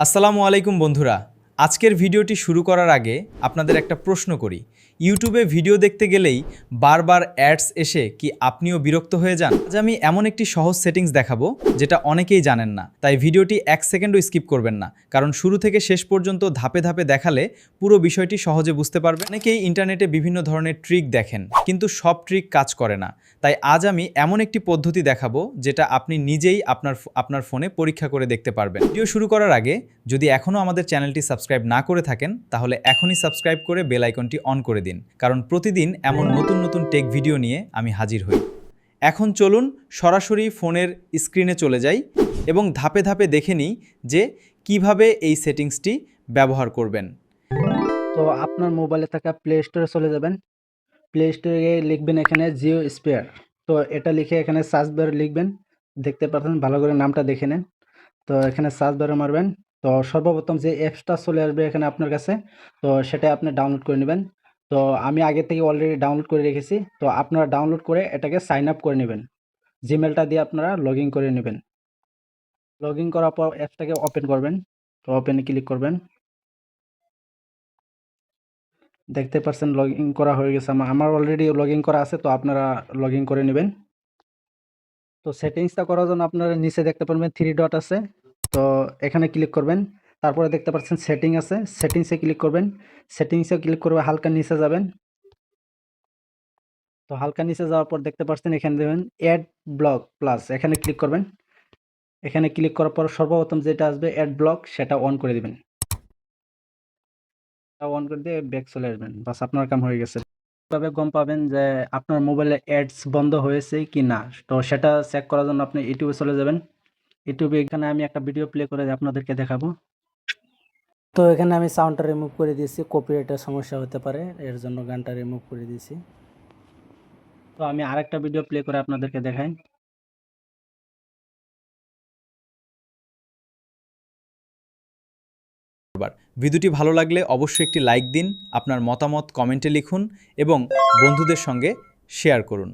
আসসালামু আলাইকুম বন্ধুরা। আজকের ভিডিওটি শুরু করার আগে আপনাদের একটা প্রশ্ন করি। ইউটিউবে ভিডিও দেখতে গেলেই বারবার অ্যাডস এসে কি আপনিও বিরক্ত হয়ে যান? আজ আমি এমন একটি সহজ সেটিংস দেখাবো যেটা অনেকেই জানেন না। তাই ভিডিওটি 1 সেকেন্ডও স্কিপ করবেন না, কারণ শুরু থেকে শেষ পর্যন্ত ধাপে ধাপে দেখালে পুরো বিষয়টি সহজে বুঝতে পারবেন। অনেকেই ইন্টারনেটে বিভিন্ন ধরনের ট্রিক দেখেন, কিন্তু সব ট্রিক কাজ করে না। তাই আজ আমি এমন একটি পদ্ধতি দেখাবো যেটা আপনি নিজেই আপনার ফোনে পরীক্ষা করে দেখতে পারবেন। ভিডিও শুরু করার আগে যদি এখনও আমাদের চ্যানেলটি সাবস্ক্রাইব না করে থাকেন, তাহলে এখনই সাবস্ক্রাইব করে বেল আইকনটি অন করে দিন, কারণ প্রতিদিন এমন নতুন নতুন টেক ভিডিও নিয়ে আমি হাজির হই। এখন চলুন সরাসরি ফোনের স্ক্রিনে চলে যাই এবং ধাপে ধাপে দেখে নিই যে কিভাবে এই সেটিংসটি ব্যবহার করবেন। তো আপনার মোবাইলে থাকা প্লে স্টোরে চলে যাবেন। প্লে স্টোরে গিয়ে লিখবেন এখানে জিও স্পেয়ার। তো এটা লিখে এখানে সার্চ বারে লিখবেন। দেখতে পাচ্ছেন, ভালো করে নামটা দেখে নেন। তো এখানে সার্চ বারে মারবেন। তো সর্বপ্রথম যে অ্যাপসটা চলে আসবে এখানে আপনার কাছে, তো সেটা আপনি ডাউনলোড করে নেবেন। তো আমি আগে থেকে অলরেডি ডাউনলোড করে রেখেছি। তো আপনারা ডাউনলোড করে এটাকে সাইন আপ করে নেবেন। জিমেলটা দিয়ে আপনারা লগ ইন করে নেবেন। লগ ইন করার পর অ্যাপসটাকে ওপেন করবেন। তো ওপেনে ক্লিক করবেন। দেখতে পাচ্ছেন লগ ইন করা হয়ে গেছে। আমার অলরেডি লগ ইন করা আছে, তো আপনারা লগ ইন করে নেবেন। তো সেটিংসটা করার জন্য আপনারা নিচে দেখতে পারবেন 3 ডট আছে। তো এখানে ক্লিক করবেন। তারপরে দেখতে পাচ্ছেন সেটিং আছে, সেটিংসে ক্লিক করবেন। সেটিংসে ক্লিক করে হালকা নিচে যাবেন। তো হালকা নিচে যাওয়ার পর দেখতে পাচ্ছেন এখানে দেবেন অ্যাড ব্লক প্লাস, এখানে ক্লিক করবেন। এখানে ক্লিক করার পর সর্বপ্রথম যেটা আসবে অ্যাড ব্লক, সেটা অন করে দিবেন। অন করে দিয়ে ব্যাক চলে আসবেন। বাস, আপনার কাম হয়ে গেছে। কিভাবে গম পাবেন যে আপনার মোবাইলে অ্যাডস বন্ধ হয়েছে কি না? তো সেটা চেক করার জন্য আপনি ইউটিউবে চলে যাবেন। ইউটিউবে এখানে আমি একটা ভিডিও প্লে করে আপনাদেরকে দেখাবো। তো এখানে আমি সাউন্ডটা রিমুভ করে দিয়েছি, কপিরাইটের সমস্যা হতে পারে, এর জন্য গানটা রিমুভ করে দিয়েছি। তো আমি আরেকটা ভিডিও প্লে করে আপনাদেরকে দেখাই। ভিডিওটি ভালো লাগলে অবশ্যই একটি লাইক দিন, আপনার মতামত কমেন্টে লিখুন এবং বন্ধুদের সঙ্গে শেয়ার করুন।